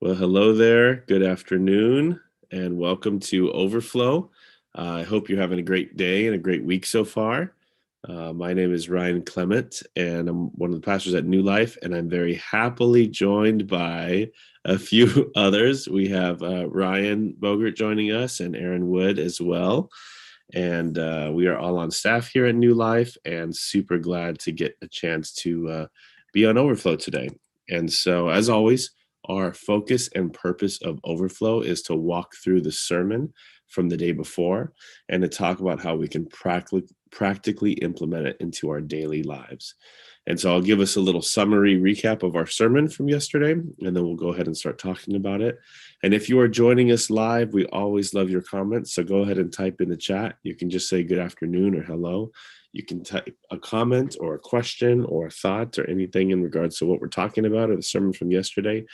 Well, hello there. Good afternoon, and welcome to Overflow. I hope you're having a great day and a great week so far. My name is Ryan Clement, and I'm one of the pastors at New Life, and I'm very happily joined by a few others. We have Ryan Bogert joining us and Aaron Wood as well. And we are all on staff here at New Life and super glad to get a chance to be on Overflow today. And so, as always, our focus and purpose of Overflow is to walk through the sermon from the day before and to talk about how we can practically implement it into our daily lives. And so I'll give us a little summary recap of our sermon from yesterday, and then we'll go ahead and start talking about it. And if you are joining us live, we always love your comments. So go ahead and type in the chat. You can just say good afternoon or hello. You can type a comment or a question or a thought or anything in regards to what we're talking about or the sermon from yesterday.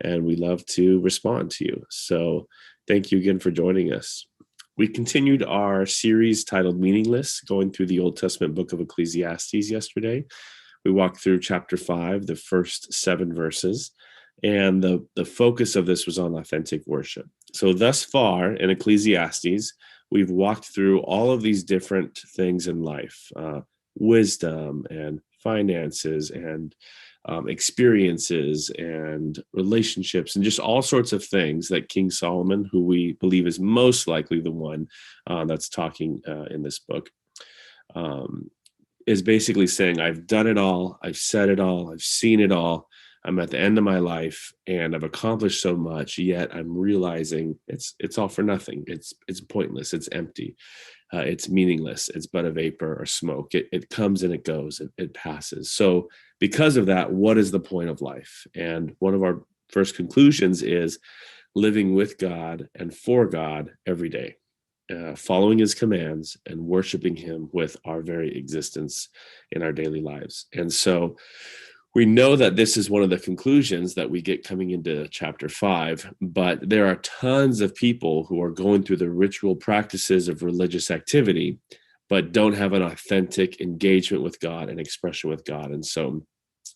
And we love to respond to you. So thank you again for joining us. We continued our series titled Meaningless, going through the Old Testament book of Ecclesiastes yesterday. We walked through chapter 5, the first 7 verses, and the focus of this was on authentic worship. So thus far in Ecclesiastes, we've walked through all of these different things in life, wisdom and finances and experiences and relationships and just all sorts of things that King Solomon, who we believe is most likely the one that's talking in this book, is basically saying, I've done it all, I've said it all, I've seen it all. I'm at the end of my life and I've accomplished so much, yet I'm realizing it's all for nothing. It's pointless. It's empty. It's meaningless. It's but a vapor or smoke. It comes and it goes. It passes. So because of that, what is the point of life? And one of our first conclusions is living with God and for God every day. Following his commands and worshiping him with our very existence in our daily lives. And so we know that this is one of the conclusions that we get coming into chapter 5, but there are tons of people who are going through the ritual practices of religious activity, but don't have an authentic engagement with God and expression with God. And so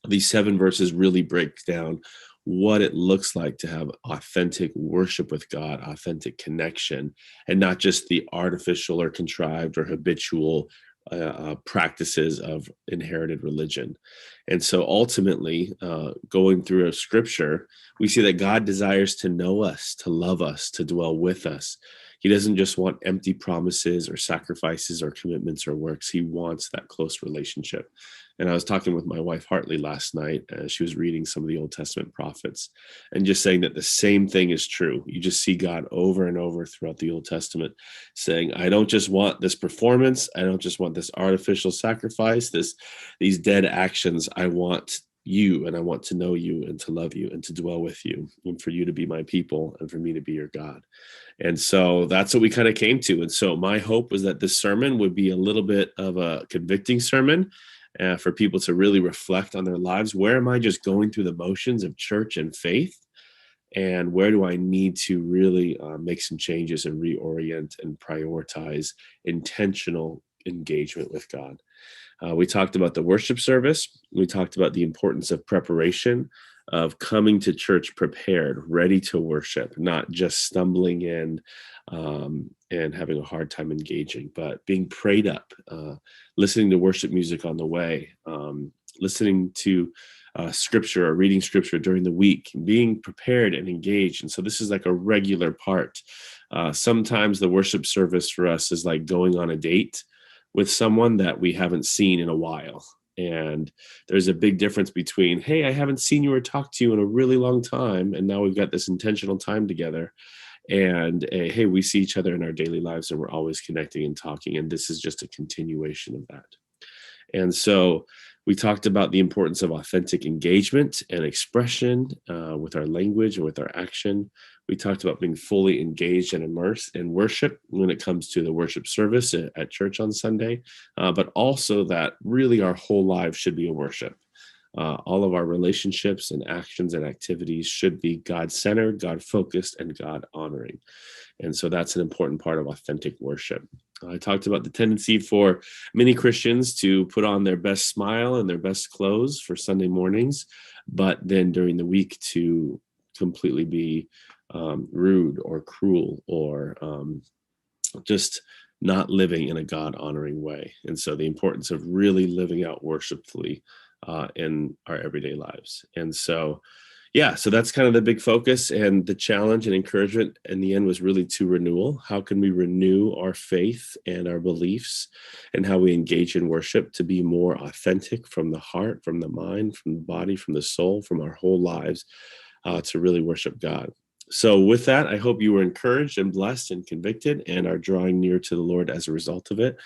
these 7 verses really break down what it looks like to have authentic worship with God, authentic connection, and not just the artificial or contrived or habitual practices of inherited religion. And so ultimately, going through a scripture, we see that God desires to know us, to love us, to dwell with us. He doesn't just want empty promises or sacrifices or commitments or works. He wants that close relationship. And I was talking with my wife, Hartley, last night. She was reading some of the Old Testament prophets and just saying that the same thing is true. You just see God over and over throughout the Old Testament saying, I don't just want this performance. I don't just want this artificial sacrifice, these dead actions. I want you, and I want to know you and to love you and to dwell with you and for you to be my people and for me to be your God. And so that's what we kind of came to. And so my hope was that this sermon would be a little bit of a convicting sermon for people to really reflect on their lives. Where am I just going through the motions of church and faith? And where do I need to really make some changes and reorient and prioritize intentional engagement with God? We talked about the worship service. We talked about the importance of preparation, of coming to church prepared, ready to worship, not just stumbling in and having a hard time engaging, but being prayed up, listening to worship music on the way, listening to scripture or reading scripture during the week, being prepared and engaged. And so this is like a regular part. Sometimes the worship service for us is like going on a date with someone that we haven't seen in a while. And there's a big difference between, hey, I haven't seen you or talked to you in a really long time, and now we've got this intentional time together. And hey, we see each other in our daily lives and we're always connecting and talking. And this is just a continuation of that. And so we talked about the importance of authentic engagement and expression with our language and with our action. We talked about being fully engaged and immersed in worship when it comes to the worship service at church on Sunday, but also that really our whole lives should be a worship. All of our relationships and actions and activities should be God-centered, God-focused, and God-honoring. And so that's an important part of authentic worship. I talked about the tendency for many Christians to put on their best smile and their best clothes for Sunday mornings, but then during the week to completely be rude or cruel or just not living in a God honoring way. And so the importance of really living out worshipfully in our everyday lives. And so, yeah, so that's kind of the big focus, and the challenge and encouragement in the end was really to renewal. How can we renew our faith and our beliefs and how we engage in worship to be more authentic from the heart, from the mind, from the body, from the soul, from our whole lives, to really worship God. So with that, I hope you were encouraged and blessed and convicted and are drawing near to the Lord as a result of it.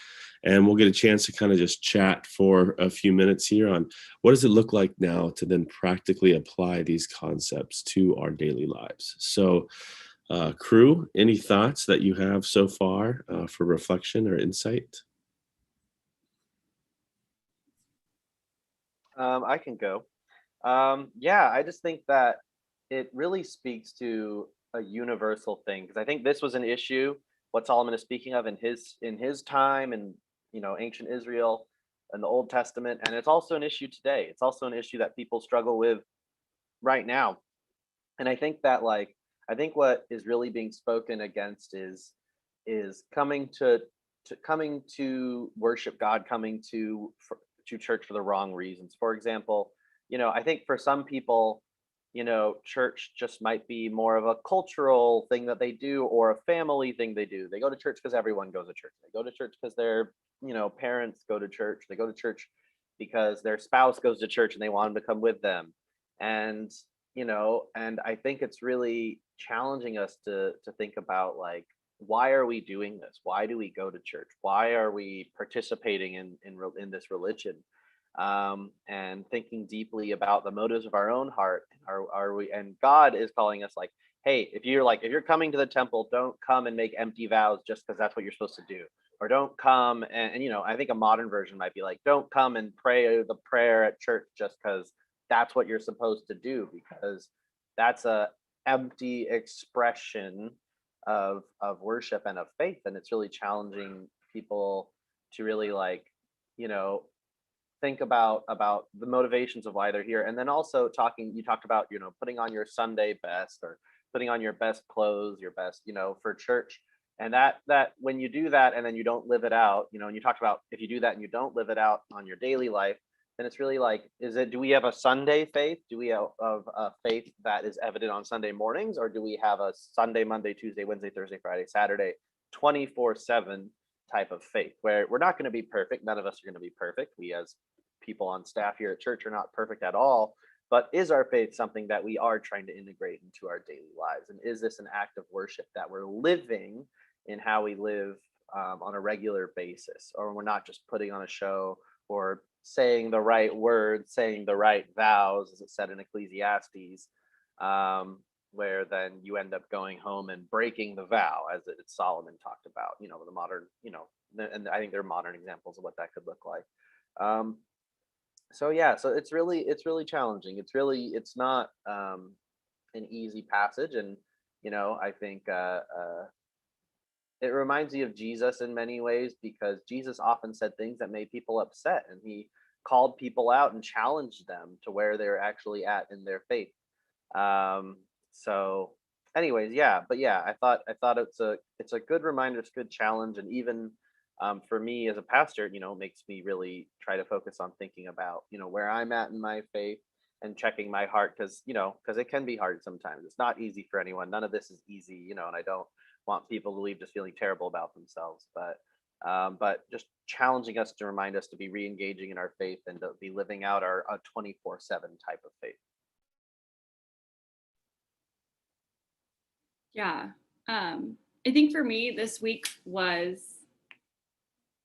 And we'll get a chance to kind of just chat for a few minutes here on what does it look like now to then practically apply these concepts to our daily lives. So, crew, any thoughts that you have so far for reflection or insight? I can go. Yeah, I just think that it really speaks to a universal thing because I think this was an issue. What Solomon is speaking of in his time and ancient Israel and the Old Testament, and it's also an issue today. It's also an issue that people struggle with right now. And I think that I think what is really being spoken against is coming to worship God, coming to church for the wrong reasons. For example, I think for some people, church just might be more of a cultural thing that they do or a family thing they do. They go to church because everyone goes to church. They go to church because their, parents go to church. They go to church because their spouse goes to church and they want them to come with them. And, and I think it's really challenging us to think about why are we doing this? Why do we go to church? Why are we participating in this religion? And thinking deeply about the motives of our own heart. Are we? And God is calling us hey, if you're coming to the temple, don't come and make empty vows just because that's what you're supposed to do, or don't come and I think a modern version might be don't come and pray the prayer at church just because that's what you're supposed to do, because that's a empty expression of worship and of faith, and it's really challenging people to really you know think about the motivations of why they're here. And then also you talked about putting on your Sunday best, or putting on your best clothes, your best for church. And that when you do that and then you don't live it out, and you talked about if you do that and you don't live it out on your daily life, then it's really do we have a Sunday faith? Do we have a faith that is evident on Sunday mornings, or do we have a Sunday, Monday, Tuesday, Wednesday, Thursday, Friday, Saturday 24/7 type of faith, where we're not going to be perfect? None of us are going to be perfect. We as people on staff here at church are not perfect at all. But is our faith something that we are trying to integrate into our daily lives? And is this an act of worship that we're living in how we live on a regular basis? Or we're not just putting on a show or saying the right words, saying the right vows, as it said in Ecclesiastes, where then you end up going home and breaking the vow, as Solomon talked about, the modern, and I think there are modern examples of what that could look like. So yeah, so it's really challenging. It's not an easy passage, and I think it reminds me of Jesus in many ways, because Jesus often said things that made people upset, and he called people out and challenged them to where they're actually at in their faith. So anyways, yeah, but yeah, I thought it's a good reminder, it's a good challenge. And even for me as a pastor, makes me really try to focus on thinking about where I'm at in my faith, and checking my heart, because it can be hard sometimes. It's not easy for anyone. None of this is easy, and I don't want people to leave just feeling terrible about themselves, but just challenging us to remind us to be re-engaging in our faith and to be living out our 24/7 type of faith. Yeah. I think for me, this week was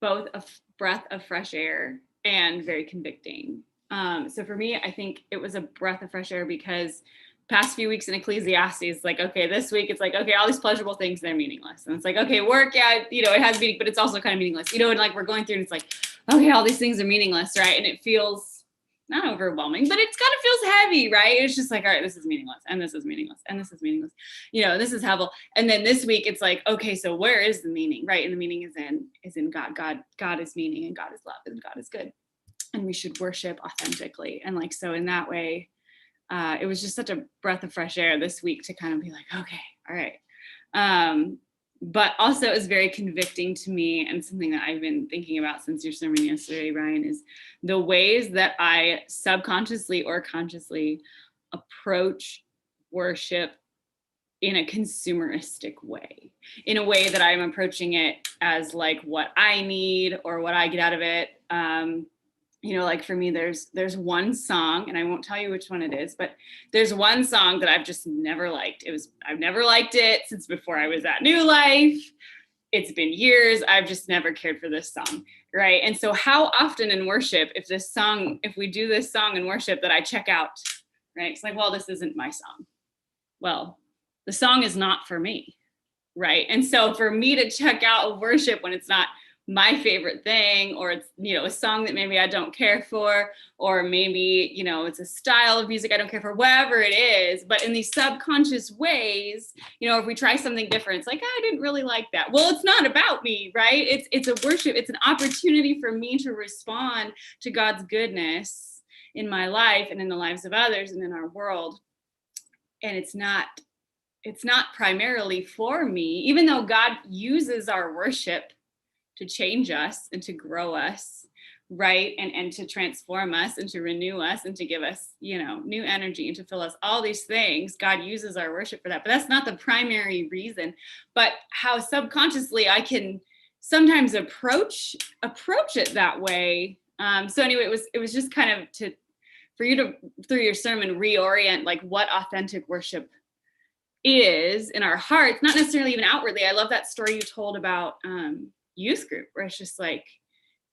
both a breath of fresh air and very convicting. So for me, I think it was a breath of fresh air because past few weeks in Ecclesiastes, okay, this week it's okay, all these pleasurable things, they're meaningless. And it's okay, work, yeah, it has meaning, but it's also kind of meaningless, and we're going through and it's okay, all these things are meaningless, right? And it feels not overwhelming, but it kind of feels heavy, right? It's just all right, this is meaningless, and this is meaningless, and this is meaningless, this is helpful. And then this week it's okay, so where is the meaning, right? And the meaning is in God. God is meaning, and God is love, and God is good, and we should worship authentically. And so in that way, it was just such a breath of fresh air this week to kind of be like, okay, all right. But also it was very convicting to me, and something that I've been thinking about since your sermon yesterday, Ryan, is the ways that I subconsciously or consciously approach worship in a consumeristic way, in a way that I'm approaching it as like what I need or what I get out of it. Like for me, there's one song, and I won't tell you which one it is, but there's one song that I've just never liked. I've never liked it since before I was at New Life. It's been years. I've just never cared for this song, right? And so how often in worship, if we do this song in worship, that I check out, right? It's like, well, this isn't my song. Well, the song is not for me, right? And so for me to check out of worship when it's not my favorite thing, or it's, a song that maybe I don't care for, or maybe, it's a style of music I don't care for, whatever it is, but in these subconscious ways, if we try something different, it's like, I didn't really like that. Well, it's not about me, right? It's a worship. It's an opportunity for me to respond to God's goodness in my life and in the lives of others and in our world. And it's not primarily for me, even though God uses our worship to change us and to grow us, right? And to transform us and to renew us and to give us, new energy and to fill us, all these things. God uses our worship for that, but that's not the primary reason. But how subconsciously I can sometimes approach it that way. So anyway, it was just kind of for you to, through your sermon, reorient like what authentic worship is in our hearts, not necessarily even outwardly. I love that story you told about youth group, where it's just like,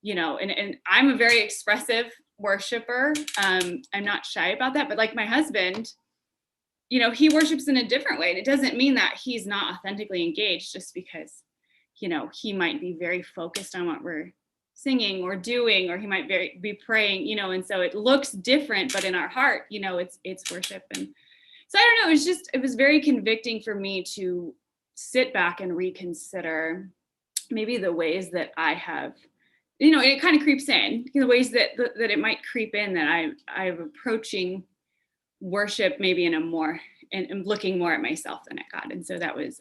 and I'm a very expressive worshiper. I'm not shy about that, but like my husband, he worships in a different way. And it doesn't mean that he's not authentically engaged just because, he might be very focused on what we're singing or doing, or he might be praying, and so it looks different, but in our heart, it's worship. And so I don't know, it was very convicting for me to sit back and reconsider maybe the ways that I have, it kind of creeps in, the ways that it might creep in, that I'm approaching worship maybe in a more, and looking more at myself than at God. And so that was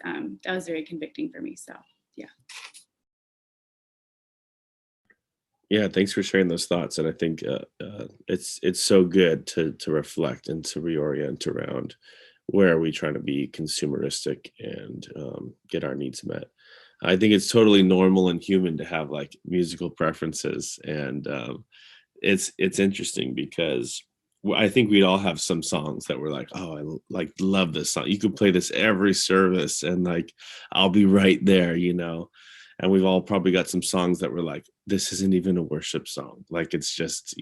very convicting for me. So, yeah. Yeah, thanks for sharing those thoughts. And I think it's so good to reflect and to reorient around where are we trying to be consumeristic and get our needs met. I think it's totally normal and human to have like musical preferences, and it's interesting because I think we'd all have some songs that we're like, oh, I love this song. You could play this every service, and like I'll be right there, And we've all probably got some songs that we're like, this isn't even a worship song. Like it's just,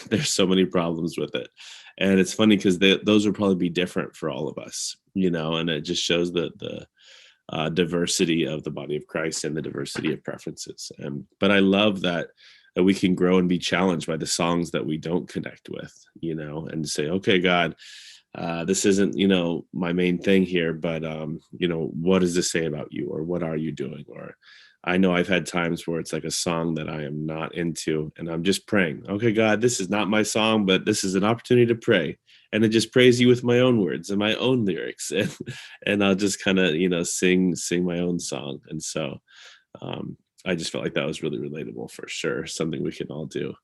there's so many problems with it. And it's funny because those would probably be different for all of us, and it just shows the diversity of the body of Christ and the diversity of preferences. But I love that we can grow and be challenged by the songs that we don't connect with, and say, okay, God, this isn't, my main thing here, but, what does this say about you, or what are you doing? Or I know I've had times where it's like a song that I am not into, and I'm just praying, okay, God, this is not my song, but this is an opportunity to pray. And I just praise you with my own words and my own lyrics. And I'll just kind of, sing my own song. And so I just felt like that was really relatable for sure. Something we can all do.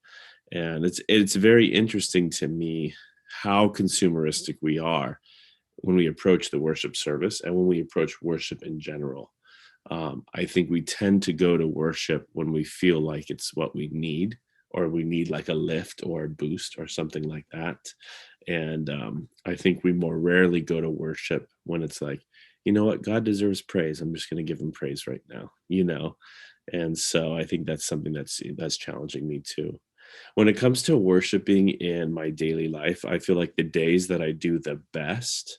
And it's very interesting to me how consumeristic we are when we approach the worship service and when we approach worship in general. I think we tend to go to worship when we feel like it's what we need, or we need like a lift or a boost or something like that. And I think we more rarely go to worship when it's like, you know what, God deserves praise. I'm just going to give him praise right now, And so I think that's something that's challenging me too. When it comes to worshiping in my daily life, I feel like the days that I do the best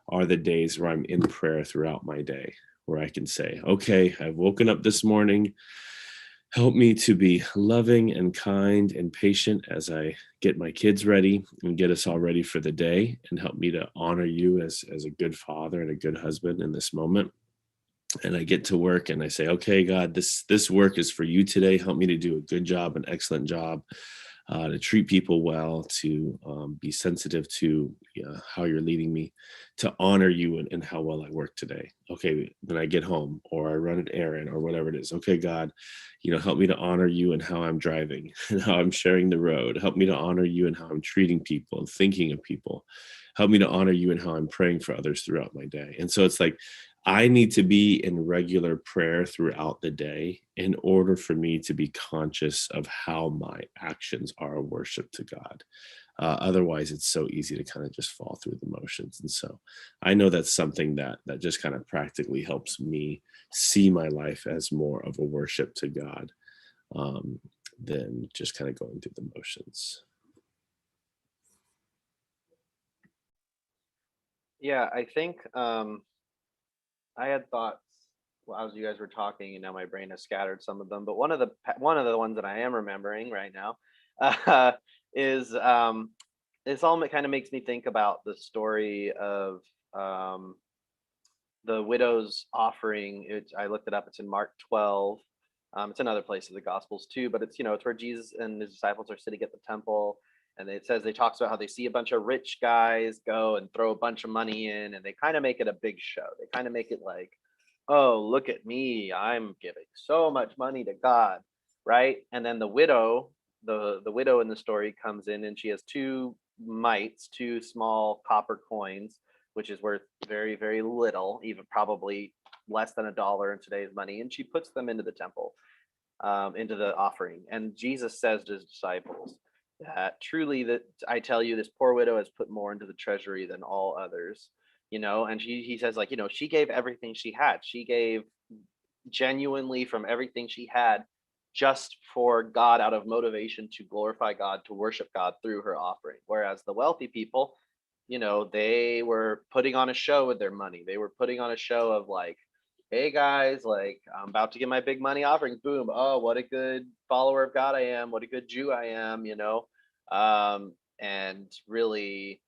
are the days where I'm in prayer throughout my day, where I can say, okay, I've woken up this morning. Help me to be loving and kind and patient as I get my kids ready and get us all ready for the day, and help me to honor you as a good father and a good husband in this moment. And I get to work and I say, okay, God, this work is for you today. Help me to do a good job, an excellent job. to treat people well, to be sensitive to how you're leading me, to honor you and how well I work today. Okay, when I get home or I run an errand or whatever it is. Okay, God, help me to honor you and how I'm driving and how I'm sharing the road. Help me to honor you and how I'm treating people and thinking of people. Help me to honor you and how I'm praying for others throughout my day. And so it's like, I need to be in regular prayer throughout the day in order for me to be conscious of how my actions are a worship to God. Otherwise, it's so easy to kind of just fall through the motions. And so I know that's something that just kind of practically helps me see my life as more of a worship to God um, than just kind of going through the motions. Yeah, I think I had thoughts while as you guys were talking, and now my brain has scattered some of them. But one of the ones that I am remembering right now uh, is this all kind of makes me think about the story of um, the widow's offering. I looked it up. It's in Mark 12. It's another place of the Gospels too, but it's where Jesus and his disciples are sitting at the temple, and it says they talks about how they see a bunch of rich guys go and throw a bunch of money in, and they kind of make it a big show. They kind of make it like, oh, look at me, I'm giving so much money to God, right? And then the widow in the story comes in, and she has two mites, two small copper coins, which is worth very, very little, even probably less than $1 in today's money, and she puts them into the temple, into the offering. And Jesus says to his disciples that truly, that I tell you, this poor widow has put more into the treasury than all others. And he says, like, she gave everything she had. She gave genuinely from everything she had, just for God, out of motivation to glorify God, to worship God through her offering. Whereas the wealthy people, they were putting on a show with their money. They were putting on a show of like, hey guys, like, I'm about to get my big money offering. Boom. Oh, what a good follower of God I am. What a good Jew I am. And really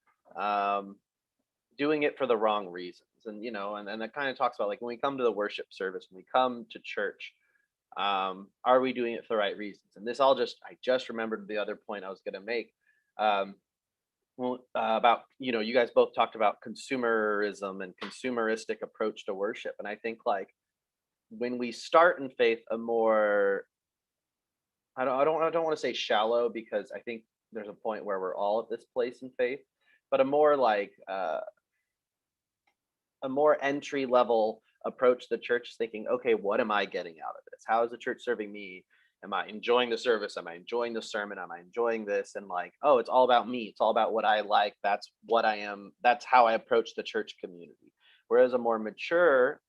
doing it for the wrong reasons. And that kind of talks about, like, when we come to the worship service, when we come to church, are we doing it for the right reasons? And I just remembered the other point I was going to make. About, you guys both talked about consumerism and consumeristic approach to worship. And I think, like, when we start in faith, a more, I don't want to say shallow, because I think there's a point where we're all at this place in faith, but a more like a more entry level approach to the church, thinking, okay, what am I getting out of this? How is the church serving me? Am I enjoying the service? Am I enjoying the sermon? Am I enjoying this? And like, oh, it's all about me. It's all about what I like. That's what I am. That's how I approach the church community. Whereas the mature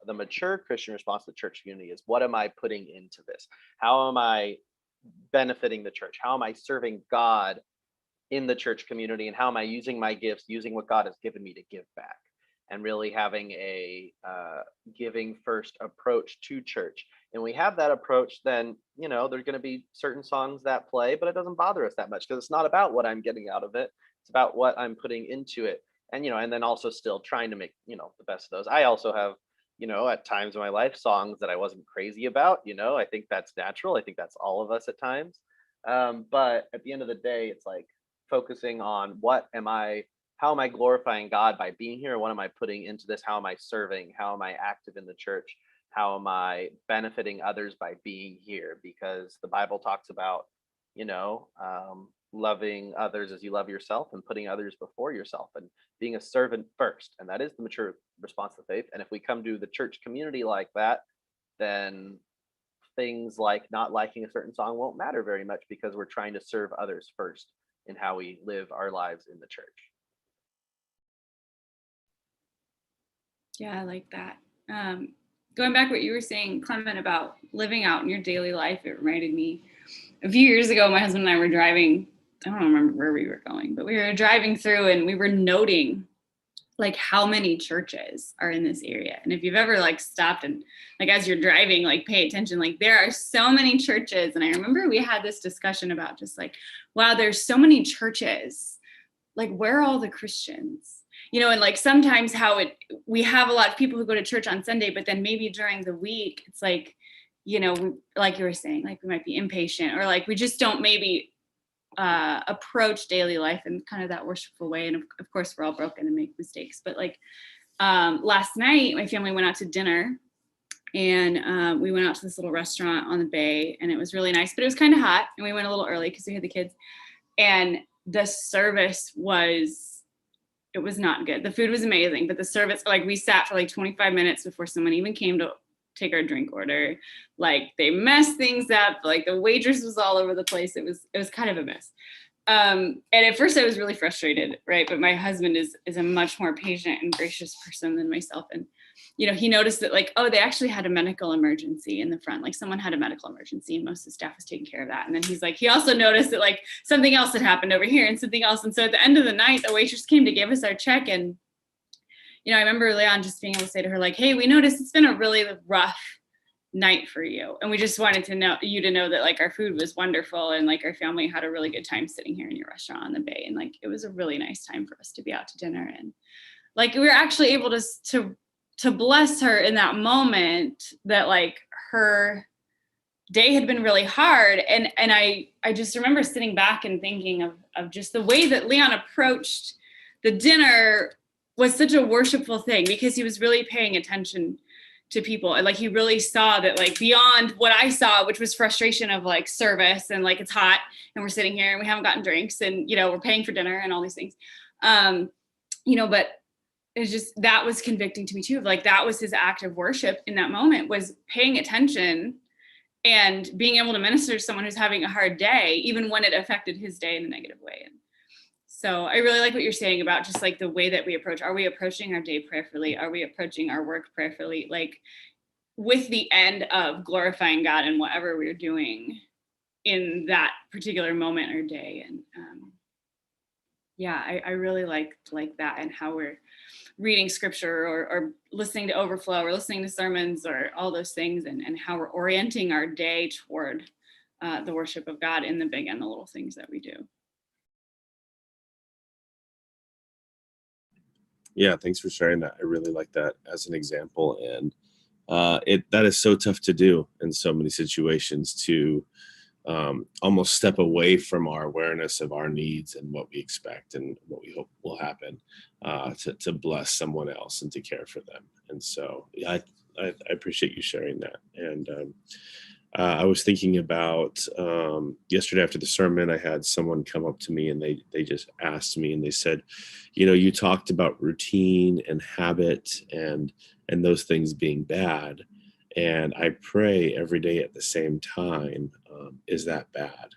Christian response to the church community is, what am I putting into this? How am I benefiting the church? How am I serving God in the church community? And how am I using my gifts, using what God has given me to give back? And really having a giving first approach to church. And we have that approach, then there's going to be certain songs that play, but it doesn't bother us that much, because it's not about what I'm getting out of it. It's about what I'm putting into it. And then also still trying to make the best of those. I also have at times in my life, songs that I wasn't crazy about. I think that's natural. I think that's all of us at times. But at the end of the day, it's like focusing on how am I glorifying God by being here? What am I putting into this? How am I serving? How am I active in the church? How am I benefiting others by being here? Because the Bible talks about, loving others as you love yourself, and putting others before yourself, and being a servant first. And that is the mature response to faith. And if we come to the church community like that, then things like not liking a certain song won't matter very much, because we're trying to serve others first in how we live our lives in the church. Yeah, I like that. Going back what you were saying, Clement, about living out in your daily life, it reminded me a few years ago, my husband and I were driving. I don't remember where we were going, but we were driving through, and we were noting like how many churches are in this area. And if you've ever like stopped and like as you're driving, like pay attention, like there are so many churches. And I remember we had this discussion about just like, wow, there's so many churches. Like, where are all the Christians? And like sometimes we have a lot of people who go to church on Sunday, but then maybe during the week, it's like, like you were saying, like we might be impatient, or like we just don't maybe approach daily life in kind of that worshipful way. And of course, we're all broken and make mistakes. But like last night, my family went out to dinner, and we went out to this little restaurant on the bay, and it was really nice, but it was kind of hot, and we went a little early because we had the kids. And the service it was not good. The food was amazing, but the service, like we sat for like 25 minutes before someone even came to take our drink order. Like they messed things up. Like the waitress was all over the place. It was kind of a mess. And at first I was really frustrated, right? But my husband is a much more patient and gracious person than myself. And, you know, he noticed that like, oh, they actually had a medical emergency in the front. Like someone had a medical emergency and most of the staff was taking care of that. And then he's like, he also noticed that like something else had happened over here and something else. And so at the end of the night, the waitress came to give us our check. And, you know, I remember Leon just being able to say to her, like, hey, we noticed it's been a really rough night for you. And we just wanted to know that like our food was wonderful and like our family had a really good time sitting here in your restaurant on the bay. And like, it was a really nice time for us to be out to dinner. And like, we were actually able to bless her in that moment that like her day had been really hard. And I just remember sitting back and thinking of just the way that Leon approached the dinner was such a worshipful thing because he was really paying attention to people. And like, he really saw that like beyond what I saw, which was frustration of like service and like, it's hot and we're sitting here and we haven't gotten drinks and, you know, we're paying for dinner and all these things. You know, but it's just, that was convicting to me too. Like that was his act of worship in that moment, was paying attention and being able to minister to someone who's having a hard day, even when it affected his day in a negative way. And so I really like what you're saying about just like the way that we approach. Are we approaching our day prayerfully? Are we approaching our work prayerfully? Like with the end of glorifying God in whatever we're doing in that particular moment or day. And yeah, I really like that, and how we're reading scripture or listening to Overflow or listening to sermons or all those things, and how we're orienting our day toward the worship of God in the big and the little things that we do. Yeah, thanks for sharing that. I really like that as an example. And that is so tough to do in so many situations, to almost step away from our awareness of our needs and what we expect and what we hope will happen, to bless someone else and to care for them. And so yeah, I appreciate you sharing that. And I was thinking about yesterday after the sermon, I had someone come up to me and they just asked me, and they said, you know, you talked about routine and habit and those things being bad. And I pray every day at the same time. Is that bad?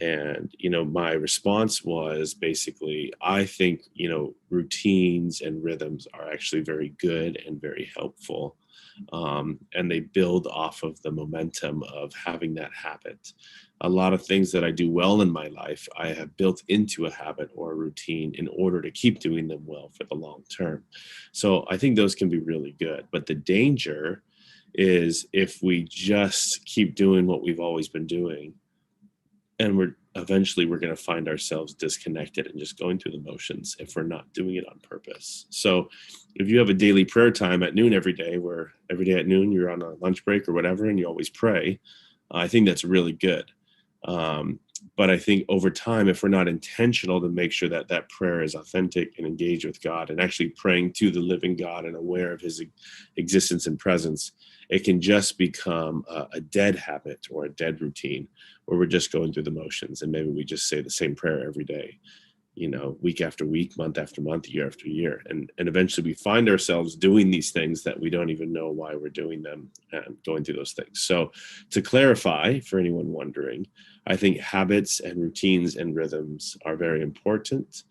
And, you know, my response was basically, I think, you know, routines and rhythms are actually very good and very helpful. And they build off of the momentum of having that habit. A lot of things that I do well in my life, I have built into a habit or a routine in order to keep doing them well for the long term. So I think those can be really good. But the danger is if we just keep doing what we've always been doing, and we're going to find ourselves disconnected and just going through the motions if we're not doing it on purpose. So if you have a daily prayer time at noon every day, where every day at noon you're on a lunch break or whatever, and you always pray, I think that's really good. But I think over time, if we're not intentional to make sure that that prayer is authentic and engaged with God and actually praying to the living God and aware of his existence and presence, it can just become a dead habit or a dead routine where we're just going through the motions. And maybe we just say the same prayer every day, you know, week after week, month after month, year after year. And eventually we find ourselves doing these things that we don't even know why we're doing them and going through those things. So to clarify, for anyone wondering, I think habits and routines and rhythms are very important,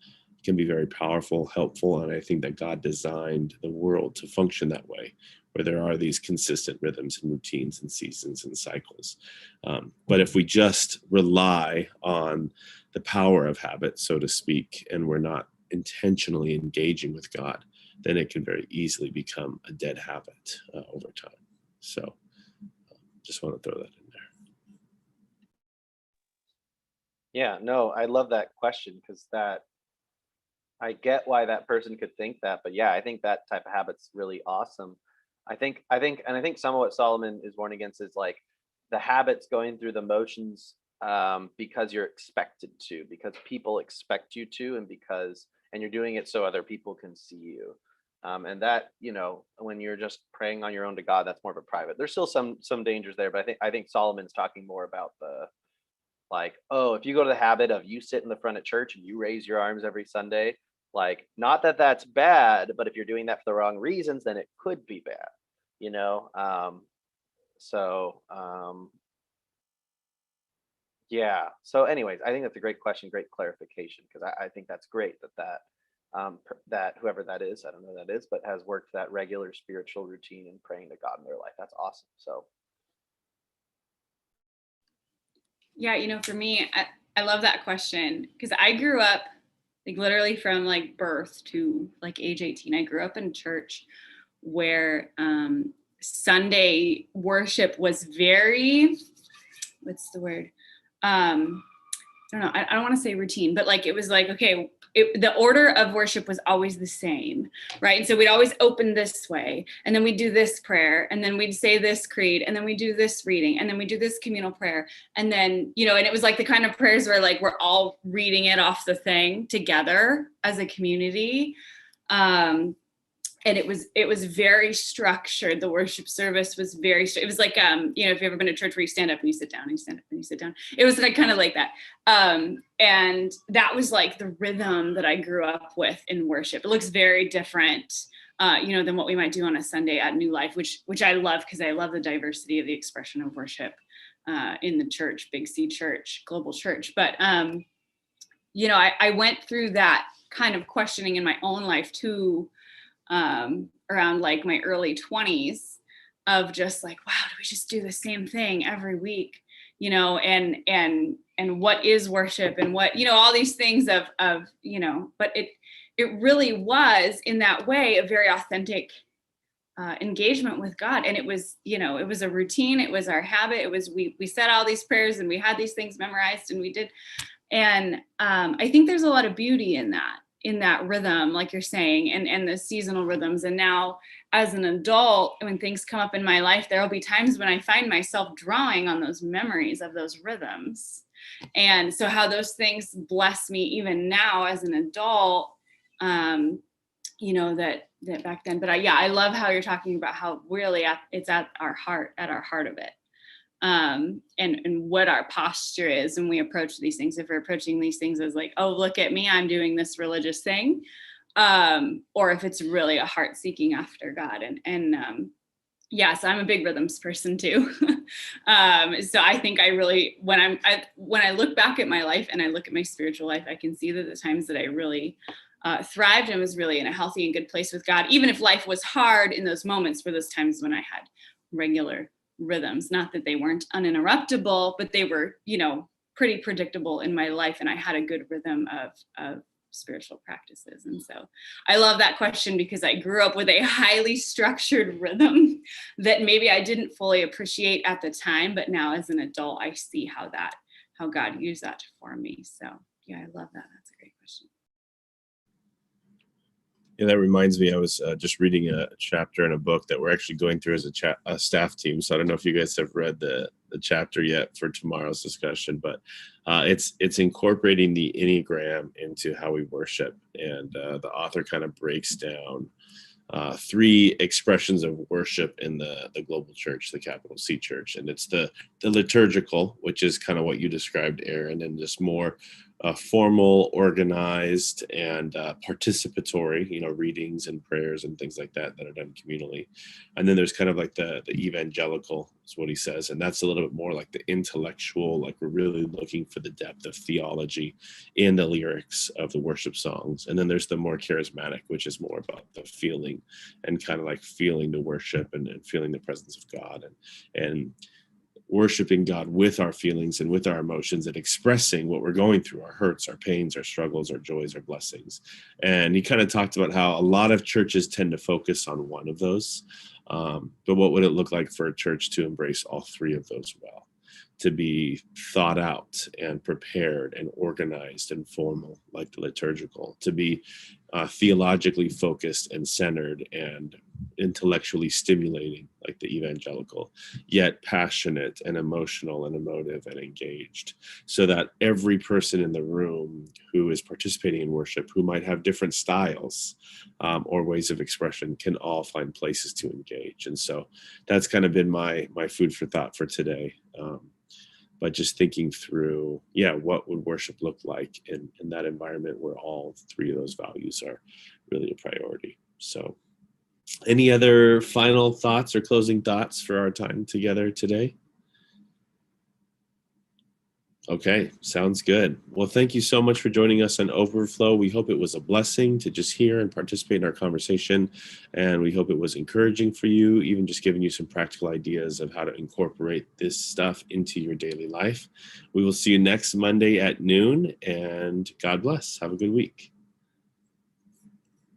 can be very powerful, helpful. And I think that God designed the world to function that way, where there are these consistent rhythms and routines and seasons and cycles. But if we just rely on the power of habit, so to speak, and we're not intentionally engaging with God, then it can very easily become a dead habit over time. So just want to throw that in there. Yeah, no, I love that question, because that, I get why that person could think that, but yeah, I think that type of habit's really awesome. I think some of what Solomon is warning against is like the habits going through the motions because you're expected to, because people expect you to, and you're doing it so other people can see you. And that, when you're just praying on your own to God, that's more of a private. There's still some dangers there, but I think Solomon's talking more about the, like, oh, if you go to the habit of you sit in the front of church and you raise your arms every Sunday, like, not that that's bad, but if you're doing that for the wrong reasons, then it could be bad, you know. So yeah. So, anyways, I think that's a great question, great clarification, because I think that's great that whoever that is, I don't know who that is, but has worked that regular spiritual routine and praying to God in their life. That's awesome. So, Yeah, for me, I love that question because I grew up like literally from like birth to like age 18. I grew up in a church where Sunday worship was very, what's the word? I don't know. I don't want to say routine, but like it was like, okay, the order of worship was always the same, right? And so we'd always open this way, and then we'd do this prayer, and then we'd say this creed, and then we do this reading, and then we do this communal prayer, and then and it was like the kind of prayers where like we're all reading it off the thing together as a community. And it was very structured. The worship service was it was like if you've ever been to church where you stand up and you sit down and you stand up and you sit down, it was like kind of like that. And that was like the rhythm that I grew up with in worship. It looks very different than what we might do on a Sunday at New Life, which I love because I love the diversity of the expression of worship in the church, Big C Church, global church. But I went through that kind of questioning in my own life too. Around like my early 20s of just like, wow, do we just do the same thing every week? And what is worship and what, all these things of but it really was in that way a very authentic engagement with God. And it was a routine. It was our habit. It was, we said all these prayers and we had these things memorized and we did. And I think there's a lot of beauty in that rhythm, like you're saying, and the seasonal rhythms. And now as an adult, when things come up in my life, there'll be times when I find myself drawing on those memories of those rhythms. And so how those things bless me even now as an adult, that back then. But I love how you're talking about how really it's at our heart of it. And what our posture is when we approach these things. If we're approaching these things as like, oh, look at me, I'm doing this religious thing, or if it's really a heart seeking after God. So I'm a big rhythms person too. So I think I really, when I look back at my life and I look at my spiritual life, I can see that the times that I really thrived and was really in a healthy and good place with God, even if life was hard, in those moments were those times when I had regular rhythms. Not that they weren't uninterruptible, but they were, pretty predictable in my life. And I had a good rhythm of spiritual practices. And so I love that question because I grew up with a highly structured rhythm that maybe I didn't fully appreciate at the time, but now as an adult, I see how God used that to form me. So yeah, I love that. That's a great question. Yeah, that reminds me, I was just reading a chapter in a book that we're actually going through as a staff team. So I don't know if you guys have read the chapter yet for tomorrow's discussion, but it's incorporating the Enneagram into how we worship. And the author kind of breaks down 3 expressions of worship in the global church, the capital C church. And it's the liturgical, which is kind of what you described, Aaron, and just more formal, organized, and participatory, readings and prayers and things like that are done communally. And then there's kind of like the evangelical is what he says. And that's a little bit more like the intellectual, like we're really looking for the depth of theology in the lyrics of the worship songs. And then there's the more charismatic, which is more about the feeling and kind of like feeling the worship and feeling the presence of God and worshiping God with our feelings and with our emotions and expressing what we're going through, our hurts, our pains, our struggles, our joys, our blessings. And he kind of talked about how a lot of churches tend to focus on one of those. But what would it look like for a church to embrace all 3 of those well? To be thought out and prepared and organized and formal, like the liturgical, to be theologically focused and centered and intellectually stimulating like the evangelical, yet passionate and emotional and emotive and engaged, so that every person in the room who is participating in worship, who might have different styles or ways of expression, can all find places to engage. And so that's kind of been my food for thought for today. But just thinking through, what would worship look like in that environment where all three of those values are really a priority. So any other final thoughts or closing thoughts for our time together today? Okay, sounds good. Well, thank you so much for joining us on Overflow. We hope it was a blessing to just hear and participate in our conversation. And we hope it was encouraging for you, even just giving you some practical ideas of how to incorporate this stuff into your daily life. We will see you next Monday at noon, and God bless. Have a good week.